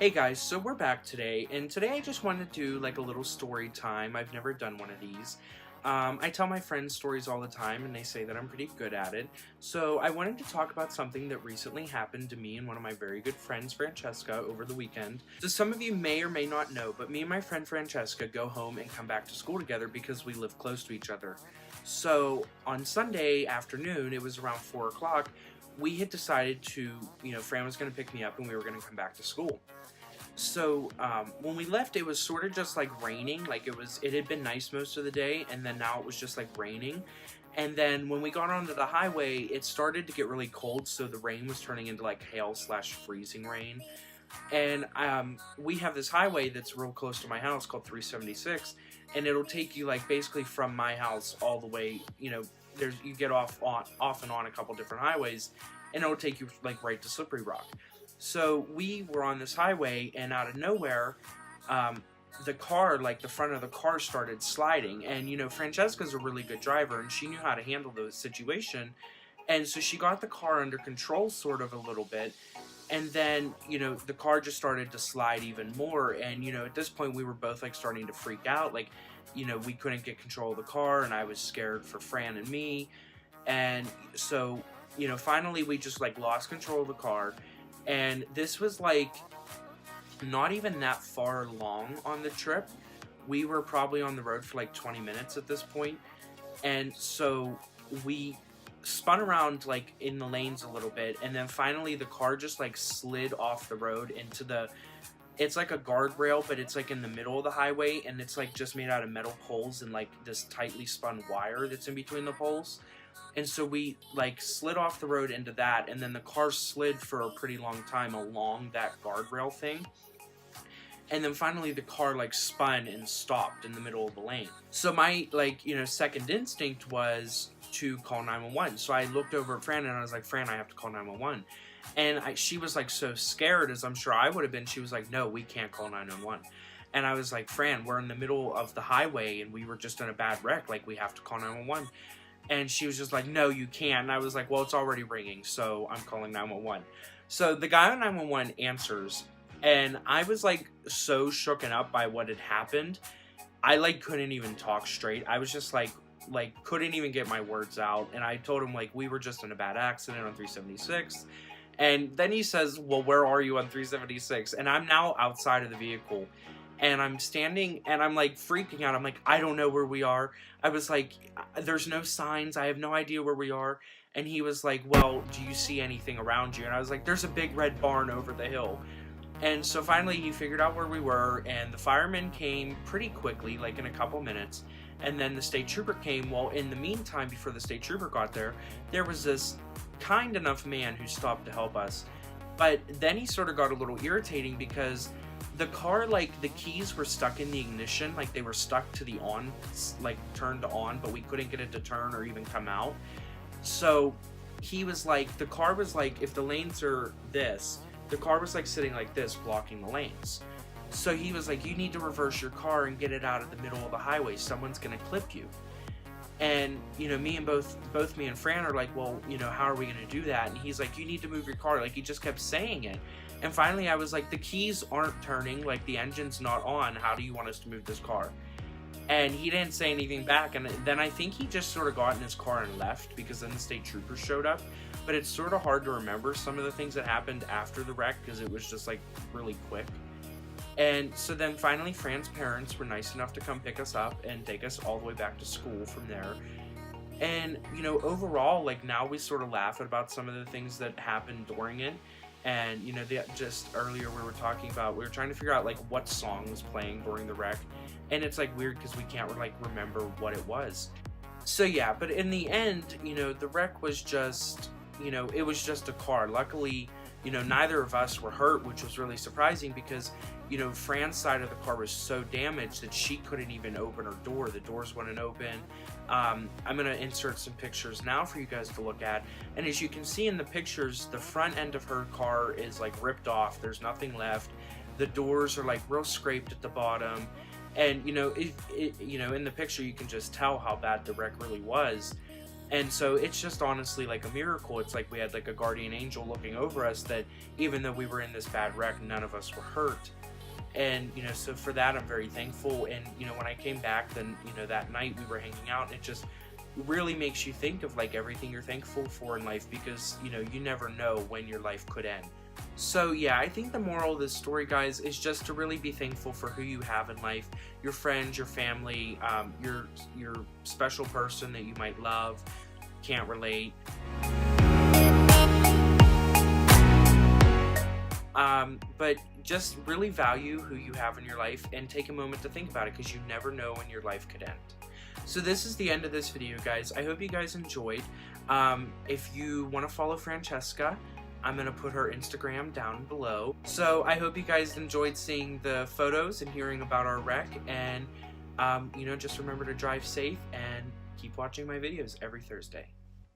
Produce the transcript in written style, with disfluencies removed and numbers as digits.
Hey guys, so we're back today, and today I just wanted to do like a little story time. I've never done one of these. I tell my friends stories all the time, and they say that I'm pretty good at it. So I wanted to talk about something that recently happened to me and one of my very good friends, Francesca, over the weekend. So some of you may or may not know, but me and my friend Francesca go home and come back to school together because we live close to each other. So on Sunday afternoon, it was around 4 o'clock, we had decided to, Fran was going to pick me up and we were going to come back to school. So when we left, it was sort of just like raining. Like it had been nice most of the day, and then now it was just like raining. And then when we got onto the highway, it started to get really cold, so the rain was turning into like hail/freezing rain. And we have this highway that's real close to my house called 376, and it'll take you like basically from my house all the way. You get off and on a couple different highways, and it'll take you like right to Slippery Rock. So we were on this highway, and out of nowhere, the car, like the front of the car, started sliding. And Francesca's a really good driver, and she knew how to handle the situation. And so she got the car under control, sort of a little bit. And then, the car just started to slide even more. And at this point, we were both like starting to freak out. Like, we couldn't get control of the car, and I was scared for Fran and me. And so, finally, we just like lost control of the car. And this was like not even that far along on the trip. We were probably on the road for like 20 minutes at this point. And so we spun around like in the lanes a little bit, and then finally the car just like slid off the road into it's like a guardrail, but it's like in the middle of the highway, and it's like just made out of metal poles and like this tightly spun wire that's in between the poles. And so we like slid off the road into that, and then the car slid for a pretty long time along that guardrail thing. And then finally the car like spun and stopped in the middle of the lane. So my second instinct was to call 911. So I looked over at Fran and I was like, Fran, I have to call 911. And she was like so scared, as I'm sure I would have been. She was like, no, we can't call 911. And I was like, Fran, we're in the middle of the highway and we were just in a bad wreck. Like, we have to call 911. And she was just like, no, you can't. And I was like, well, it's already ringing, so I'm calling 911. So the guy on 911 answers, and I was like so shooken up by what had happened. I like couldn't even talk straight. I was just like couldn't even get my words out. And I told him like we were just in a bad accident on 376. And then he says, well, where are you on 376? And I'm now outside of the vehicle. And I'm standing, and I'm like freaking out. I'm like, I don't know where we are. I was like, there's no signs. I have no idea where we are. And he was like, well, do you see anything around you? And I was like, there's a big red barn over the hill. And so finally he figured out where we were, and the firemen came pretty quickly, like in a couple minutes. And then the state trooper came. Well, in the meantime, before the state trooper got there, there was this kind enough man who stopped to help us. But then he sort of got a little irritating because the car, like, the keys were stuck in the ignition, like they were stuck to the on, like turned on, but we couldn't get it to turn or even come out. So he was like, the car was like, if the lanes are this, the car was like sitting like this, blocking the lanes. So he was like, you need to reverse your car and get it out of the middle of the highway. Someone's gonna clip you. And, both me and Fran are like, well, how are we gonna do that? And he's like, you need to move your car. Like, he just kept saying it. And finally I was like, the keys aren't turning, like the engine's not on. How do you want us to move this car? And he didn't say anything back. And then I think he just sort of got in his car and left, because then the state troopers showed up. But it's sort of hard to remember some of the things that happened after the wreck, because it was just like really quick. And so then finally Fran's parents were nice enough to come pick us up and take us all the way back to school from there. And, overall, like, now we sort of laugh about some of the things that happened during it. And, just earlier we were trying to figure out, like, what song was playing during the wreck. And it's, like, weird because we can't, like, remember what it was. So, yeah, but in the end, the wreck was just, it was just a car. Luckily, neither of us were hurt, which was really surprising because, Fran's side of the car was so damaged that she couldn't even open her door. The doors wouldn't open. I'm going to insert some pictures now for you guys to look at. And as you can see in the pictures, the front end of her car is like ripped off. There's nothing left. The doors are like real scraped at the bottom. And, in the picture, you can just tell how bad the wreck really was. And so it's just honestly like a miracle. It's like we had like a guardian angel looking over us, that even though we were in this bad wreck, none of us were hurt. And, you know, so for that, I'm very thankful. And, you know, when I came back, then, you know, that night we were hanging out, and it just really makes you think of like everything you're thankful for in life, because, you know, you never know when your life could end. So yeah, I think the moral of this story, guys, is just to really be thankful for who you have in life, your friends, your family, your special person that you might love, can't relate. But just really value who you have in your life and take a moment to think about it, because you never know when your life could end. So this is the end of this video, guys. I hope you guys enjoyed. If you want to follow Francesca, I'm going to put her Instagram down below. So I hope you guys enjoyed seeing the photos and hearing about our wreck. And, you know, just remember to drive safe and keep watching my videos every Thursday.